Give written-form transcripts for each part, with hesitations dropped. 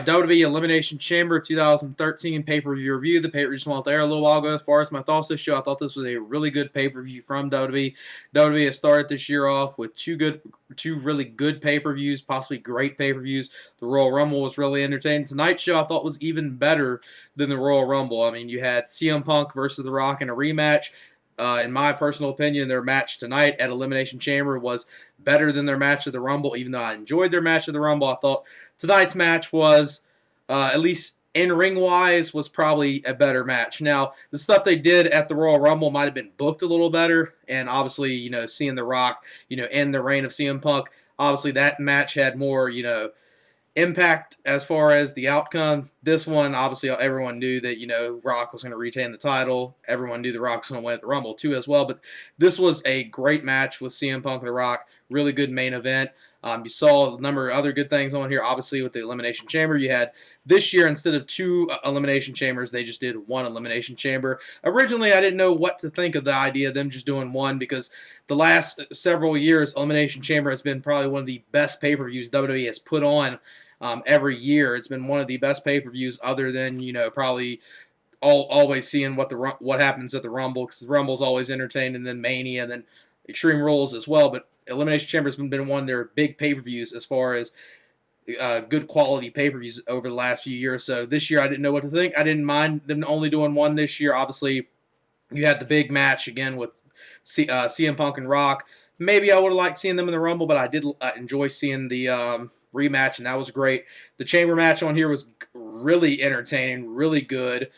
WWE Elimination Chamber 2013 pay-per-view review. The pay-per-view just went out there a little while ago. As far as my thoughts this show, I thought this was a really good pay-per-view from WWE. WWE has started this year off with two really good pay-per-views, possibly great pay-per-views. The Royal Rumble was really entertaining. Tonight's show I thought was even better than the Royal Rumble. I mean, you had CM Punk versus The Rock in a rematch. In my personal opinion, their match tonight at Elimination Chamber was better than their match of the Rumble. Even though I enjoyed their match of the Rumble, I thought tonight's match was, at least in-ring wise, was probably a better match. Now, the stuff they did at the Royal Rumble might have been booked a little better, and obviously, seeing The Rock, end the reign of CM Punk, obviously that match had more, impact as far as the outcome. This one, obviously, everyone knew that, Rock was going to retain the title. Everyone knew The Rock was going to win at the Rumble, too, as well. But this was a great match with CM Punk and The Rock. Really good main event. You saw a number of other good things on here. Obviously, with the Elimination Chamber, you had this year, instead of 2 Elimination Chambers, they just did 1 Elimination Chamber. Originally, I didn't know what to think of the idea of them just doing 1, because the last several years, Elimination Chamber has been probably one of the best pay-per-views WWE has put on every year. It's been one of the best pay-per-views, other than, probably always seeing what happens at the Rumble, because the Rumble's always entertaining, and then Mania, and then Extreme Rules as well. But Elimination Chamber has been one of their big pay-per-views as far as good quality pay-per-views over the last few years. So this year I didn't know what to think. I didn't mind them only doing 1 this year. Obviously, you had the big match again with CM Punk and Rock. Maybe I would have liked seeing them in the Rumble, but I did enjoy seeing the rematch, and that was great. The Chamber match on here was really entertaining, really good.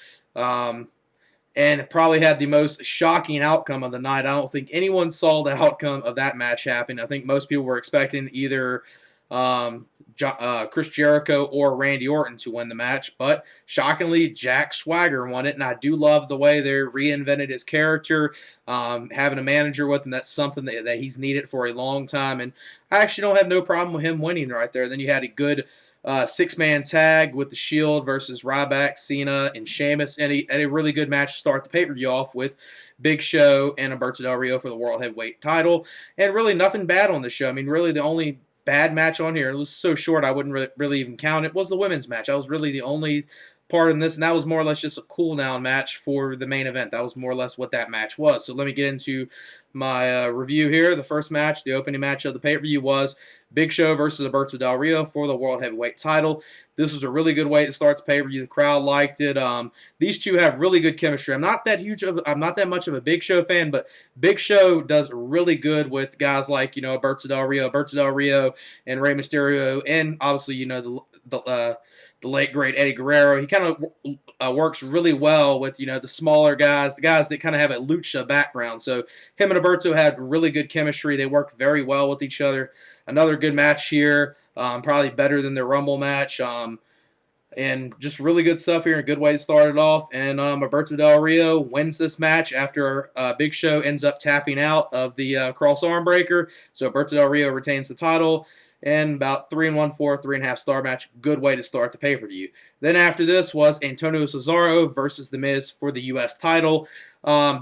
And probably had the most shocking outcome of the night. I don't think anyone saw the outcome of that match happen. I think most people were expecting either Chris Jericho or Randy Orton to win the match, but shockingly, Jack Swagger won it, and I do love the way they reinvented his character, having a manager with him. That's something that he's needed for a long time, and I actually don't have no problem with him winning right there. Then you had a good 6-man tag with the Shield versus Ryback, Cena, and Sheamus, and a really good match to start the pay-per-view off with Big Show and Alberto Del Rio for the World Heavyweight title, and really nothing bad on the show. I mean, really the only bad match on here, it was so short I wouldn't really even count it, was the women's match. That was really the only part in this, and that was more or less just a cool-down match for the main event. That was more or less what that match was. So let me get into my review here. The first match, the opening match of the pay-per-view, was Big Show versus Alberto Del Rio for the World Heavyweight title. This was a really good way to start the pay-per-view. The crowd liked it. These two have really good chemistry. I'm not that much of a Big Show fan, but Big Show does really good with guys like Alberto Del Rio, and Rey Mysterio, and obviously the late great Eddie Guerrero. He kind of works really well with the smaller guys, the guys that kind of have a lucha background. So him and Alberto had really good chemistry. They worked very well with each other. Another good match here, probably better than their Rumble match. And just really good stuff here. A good way to start it off. And Alberto Del Rio wins this match after Big Show ends up tapping out of the cross arm breaker. So Alberto Del Rio retains the title. And about 3 1/4, 3.5 star match. Good way to start the pay-per-view. Then after this was Antonio Cesaro versus The Miz for the U.S. title.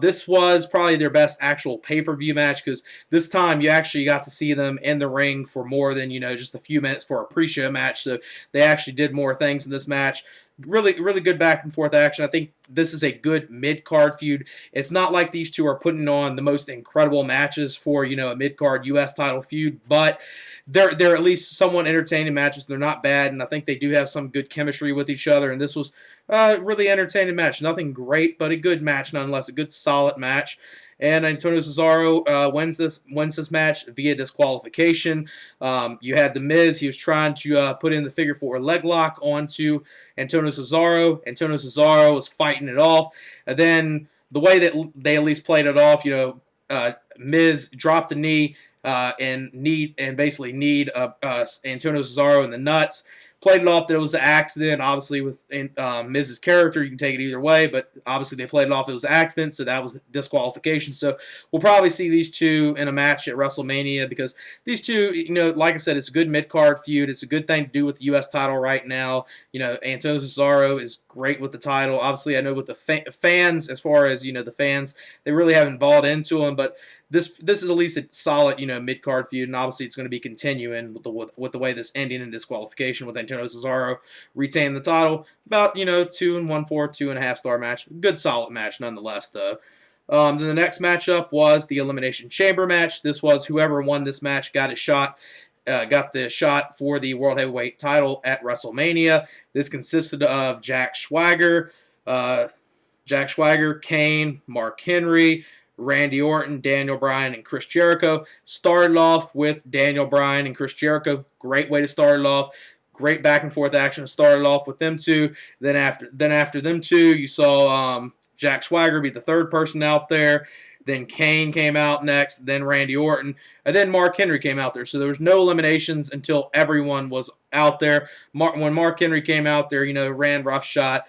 This was probably their best actual pay-per-view match, because this time you actually got to see them in the ring for more than just a few minutes for a pre-show match. So they actually did more things in this match. Really, really good back and forth action. I think this is a good mid-card feud. It's not like these two are putting on the most incredible matches for a mid-card U.S. title feud, but they're at least somewhat entertaining matches. They're not bad, and I think they do have some good chemistry with each other. And this was a really entertaining match. Nothing great, but a good match nonetheless. A good, solid match. And Antonio Cesaro wins this match via disqualification. You had The Miz. He was trying to put in the figure 4 leg lock onto Antonio Cesaro. Antonio Cesaro was fighting it off. And then the way that they at least played it off, Miz dropped the knee and basically kneed Antonio Cesaro in the nuts. Played it off that it was an accident. Obviously, with Miz's character, you can take it either way, but obviously they played it off it was an accident, so that was disqualification. So we'll probably see these two in a match at WrestleMania, because these two, like I said, it's a good mid-card feud. It's a good thing to do with the U.S. title right now. Antonio Cesaro is great with the title. Obviously, I know with the fans, as far as, the fans, they really haven't bought into him, but this is at least a solid, mid card feud, and obviously it's going to be continuing with the way this ending in disqualification with Antonio Cesaro retaining the title. About 2 1/4, 2.5 star match. Good solid match nonetheless though. Then the next matchup was the Elimination Chamber match. This was whoever won this match got the shot for the World Heavyweight title at WrestleMania. This consisted of Jack Swagger, Kane, Mark Henry, Randy Orton, Daniel Bryan, and Chris Jericho. Started off with Daniel Bryan and Chris Jericho. Great way to start it off. Great back and forth action. Started off with them two. Then after them two, you saw Jack Swagger be the third person out there. Then Kane came out next. Then Randy Orton. And then Mark Henry came out there. So there was no eliminations until everyone was out there. When Mark Henry came out there, ran roughshod,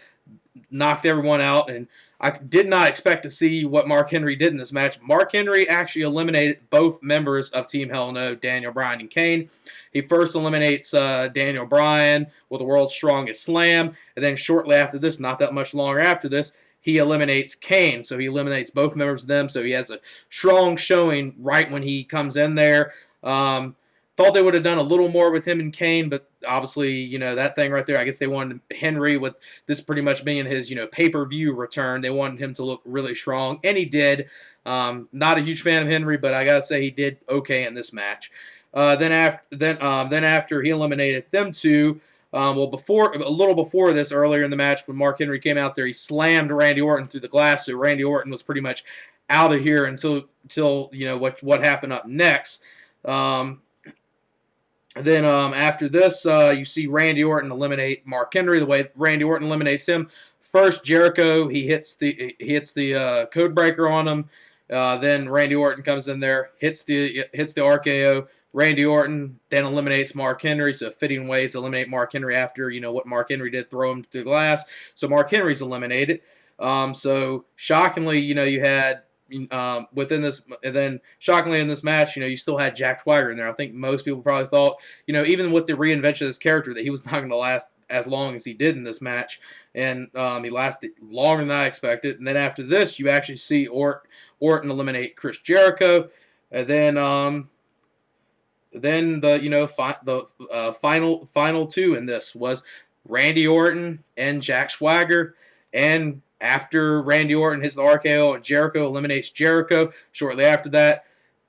knocked everyone out, and I did not expect to see what Mark Henry did in this match. Mark Henry actually eliminated both members of Team Hell No, Daniel Bryan and Kane. He first eliminates Daniel Bryan with the world's strongest slam, and then shortly after this, not that much longer after this, he eliminates Kane. So he eliminates both members of them, so he has a strong showing right when he comes in there. Thought they would have done a little more with him and Kane, but obviously, that thing right there, I guess they wanted Henry, with this pretty much being his, pay-per-view return, they wanted him to look really strong, and he did. Not a huge fan of Henry, but I gotta say he did okay in this match. Then after he eliminated them two, a little before this, earlier in the match, when Mark Henry came out there, he slammed Randy Orton through the glass, so Randy Orton was pretty much out of here until what happened up next. Then after this, you see Randy Orton eliminate Mark Henry. The way Randy Orton eliminates him, first Jericho, he hits the code breaker on him. Then Randy Orton comes in there, hits the RKO. Randy Orton then eliminates Mark Henry, so fitting way to eliminate Mark Henry after what Mark Henry did, throw him through the glass. So Mark Henry's eliminated. So shockingly, you had within this, and then shockingly in this match, you still had Jack Swagger in there. I think most people probably thought, even with the reinvention of this character, that he was not going to last as long as he did in this match, and he lasted longer than I expected. And then after this, you actually see Orton eliminate Chris Jericho, and then the final two in this was Randy Orton and Jack Swagger, and after Randy Orton hits the RKO and Jericho eliminates Jericho, shortly after that,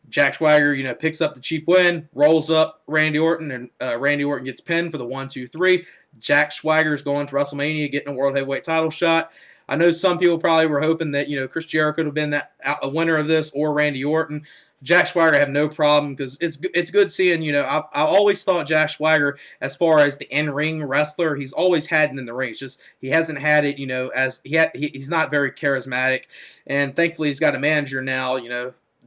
Jack Swagger, picks up the cheap win, rolls up Randy Orton, and Randy Orton gets pinned for the 1-2-3. Jack Swagger is going to WrestleMania, getting a World Heavyweight title shot. I know some people probably were hoping that, Chris Jericho would have been a winner of this, or Randy Orton. Jack Swagger, I have no problem, because it's good seeing, I always thought Jack Swagger, as far as the in-ring wrestler, he's always had it in the ring. It's just he hasn't had it, he's not very charismatic, and thankfully he's got a manager now,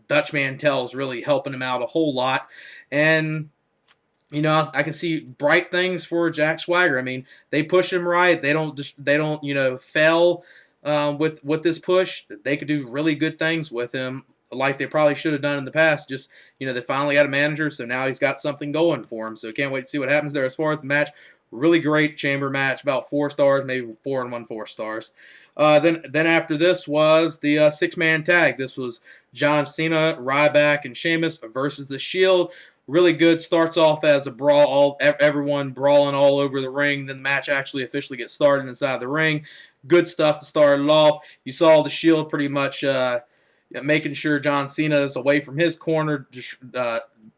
Dutch Mantel's really helping him out a whole lot, and I can see bright things for Jack Swagger. I mean, they push him right. They don't fail with this push. They could do really good things with him, like they probably should have done in the past. Just, they finally got a manager, so now he's got something going for him. So can't wait to see what happens there. As far as the match, really great chamber match, about 4 stars, maybe 4 1/4 stars. Then after this was the 6-man tag. This was John Cena, Ryback, and Sheamus versus The Shield. Really good. Starts off as a brawl, everyone brawling all over the ring. Then the match actually officially gets started inside the ring. Good stuff to start it off. You saw The Shield pretty much making sure John Cena is away from his corner, just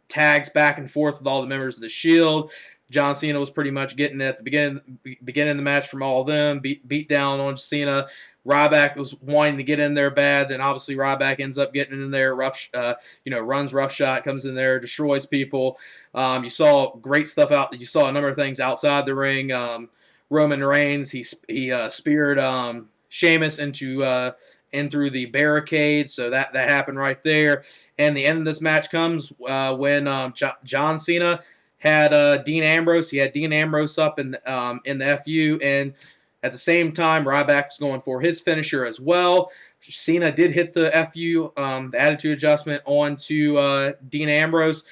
tags back and forth with all the members of The Shield. John Cena was pretty much getting it at the beginning of the match from all of them, beat down on Cena. Ryback was wanting to get in there bad, then obviously Ryback ends up getting in there, runs roughshod, comes in there, destroys people. You saw great stuff out. You saw a number of things outside the ring. Roman Reigns, he speared Sheamus in through the barricade, so that happened right there. And the end of this match comes when John Cena had Dean Ambrose. He had Dean Ambrose up in the FU, and at the same time, Ryback was going for his finisher as well. Cena did hit the FU, the attitude adjustment, onto Dean Ambrose,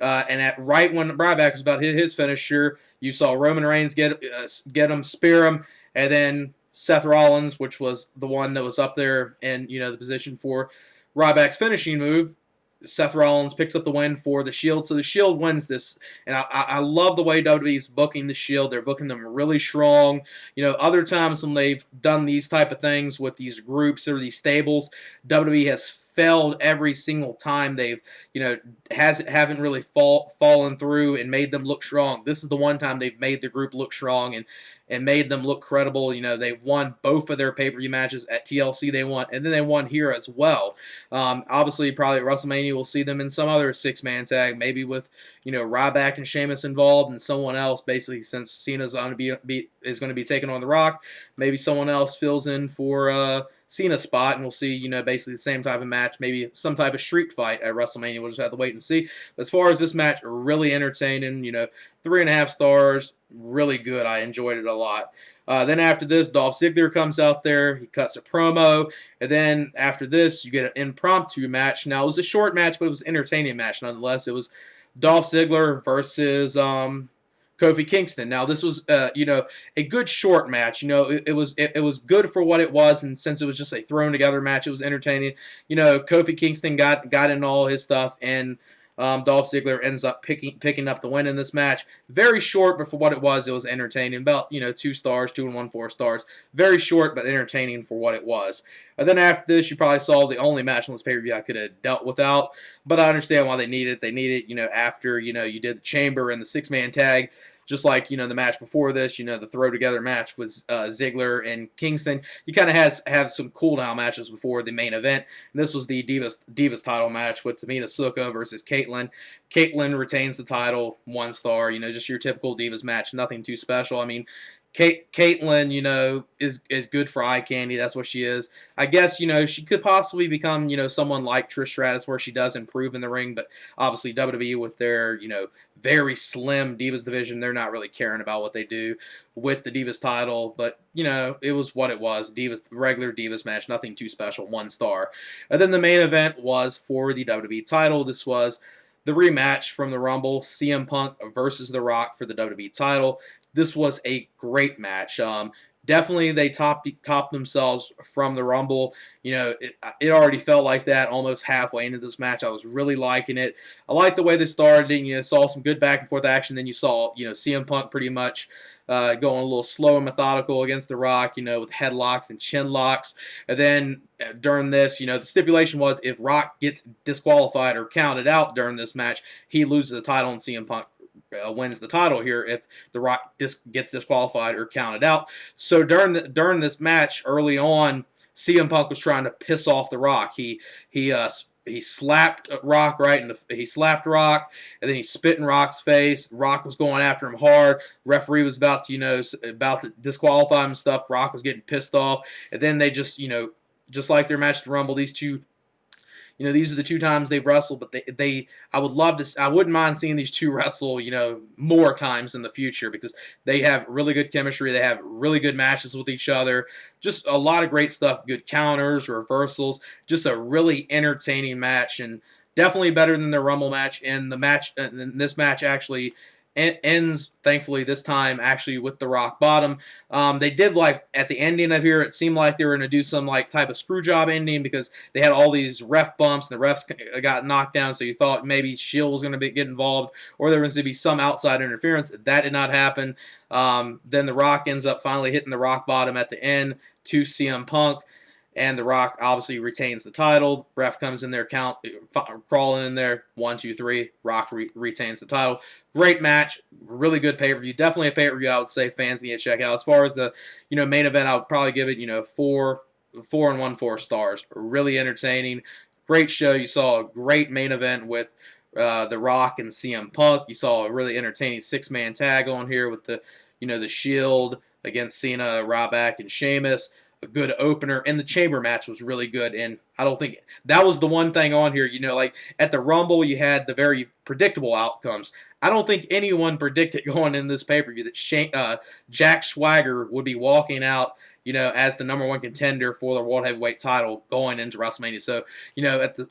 and right when Ryback was about to hit his finisher, you saw Roman Reigns get him, spear him, and then Seth Rollins, which was the one that was up there in the position for Ryback's finishing move, Seth Rollins picks up the win for the Shield. So the Shield wins this. And I love the way WWE's booking the Shield. They're booking them really strong. Other times when they've done these type of things with these groups or these stables, WWE has failed every single time. They've, haven't really fallen through and made them look strong. This is the one time they've made the group look strong and made them look credible. They've won both of their pay-per-view matches at TLC. They won, and then they won here as well. Obviously, probably at WrestleMania, we'll see them in some other six-man tag, maybe with Ryback and Sheamus involved, and someone else. Basically, since Cena's going to be taking on The Rock, maybe someone else fills in for Cena spot, and we'll see, basically the same type of match, maybe some type of street fight at WrestleMania. We'll just have to wait and see. But as far as this match, really entertaining, 3.5 stars, really good. I enjoyed it a lot. Then after this, Dolph Ziggler comes out there. He cuts a promo. And then after this, you get an impromptu match. Now, it was a short match, but it was an entertaining match nonetheless. It was Dolph Ziggler versus Kofi Kingston. Now, this was, a good short match. It was good for what it was, and since it was just a thrown together match, it was entertaining. Kofi Kingston got in all his stuff, and Dolph Ziggler ends up picking up the win in this match. Very short, but for what it was entertaining. About 2 stars, 2 1/4 stars. Very short, but entertaining for what it was. And then after this, you probably saw the only match on this pay-per-view I could have dealt without, but I understand why they need it. They need it, after you did the Chamber and the 6-man tag. Just like, the match before this, the throw-together match with Ziggler and Kingston. You kind of have some cool-down matches before the main event. And this was the Divas title match with Tamina Snuka versus Kaitlyn. Kaitlyn retains the title, 1 star. Just your typical Divas match. Nothing too special. I mean, Kaitlyn, is good for eye candy. That's what she is. I guess, she could possibly become, someone like Trish Stratus where she does improve in the ring. But obviously WWE with their, very slim Divas division, they're not really caring about what they do with the Divas title. But, it was what it was. Regular Divas match, nothing too special, 1 star. And then the main event was for the WWE title. This was the rematch from the Rumble, CM Punk versus The Rock for the WWE title. This was a great match. Definitely they topped themselves from the Rumble. It already felt like that almost halfway into this match. I was really liking it. I liked the way they started. And, saw some good back and forth action. Then you saw, CM Punk pretty much going a little slow and methodical against The Rock, with headlocks and chin locks. And then during this, the stipulation was if Rock gets disqualified or counted out during this match, he loses the title and CM Punk wins the title here if The Rock gets disqualified or counted out. So during this match early on, CM Punk was trying to piss off The Rock. He slapped Rock he slapped Rock, and then he spit in Rock's face. Rock was going after him hard. Referee was about to disqualify him and stuff. Rock was getting pissed off, and then they just just like their match at the Rumble, these two. These are the 2 times they've wrestled, but I wouldn't mind seeing these 2 wrestle, more times in the future because they have really good chemistry. They have really good matches with each other. Just a lot of great stuff, good counters, reversals, just a really entertaining match and definitely better than the Rumble match. And this match actually ends, thankfully, this time actually with the rock bottom. They did at the ending of here, it seemed like they were going to do some type of screw job ending because they had all these ref bumps and the refs got knocked down. So you thought maybe Shield was going to get involved or there was going to be some outside interference. That did not happen. Then the Rock ends up finally hitting the rock bottom at the end to CM Punk. And The Rock obviously retains the title. Ref comes in there, crawling in there. 1, 2, 3. Rock retains the title. Great match. Really good pay-per-view. Definitely a pay-per-view I would say fans need to check out. As far as the main event, I would probably give it 4 1/4 stars. Really entertaining. Great show. You saw a great main event with The Rock and CM Punk. You saw a really entertaining 6-man tag on here with the Shield against Cena, Ryback, and Sheamus. A good opener, and the Chamber match was really good, and I don't think that was the one thing on here, at the Rumble you had the very predictable outcomes. I don't think anyone predicted going in this pay-per-view that Jack Swagger would be walking out, as the #1 contender for the World Heavyweight title going into WrestleMania. So,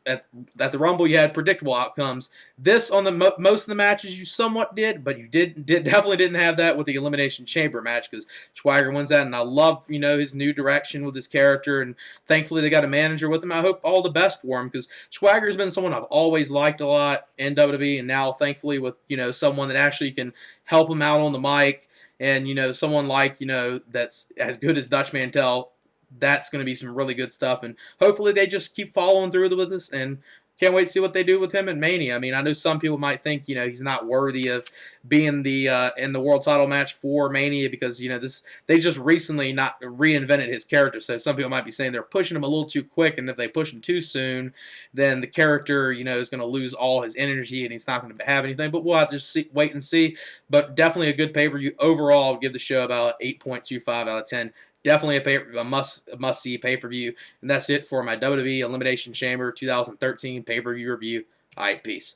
at the Rumble, you had predictable outcomes. This on the most of the matches you somewhat did, but you definitely didn't have that with the Elimination Chamber match, because Swagger wins that, and I love his new direction with his character, and thankfully they got a manager with him. I hope all the best for him, because Swagger's been someone I've always liked a lot in WWE, and now thankfully with someone that actually can help him out on the mic, and someone like that's as good as Dutch Mantel, that's going to be some really good stuff, and hopefully they just keep following through with this, and can't wait to see what they do with him in Mania. I mean, I know some people might think, he's not worthy of being in the world title match for Mania, because, they just recently not reinvented his character. So some people might be saying they're pushing him a little too quick, and if they push him too soon, then the character, is going to lose all his energy, and he's not going to have anything. But we'll have to wait and see. But definitely a good pay-per-view. Overall, I'll give the show about 8.25 out of 10. Definitely a must-see pay-per-view. And that's it for my WWE Elimination Chamber 2013 pay-per-view review. All right, peace.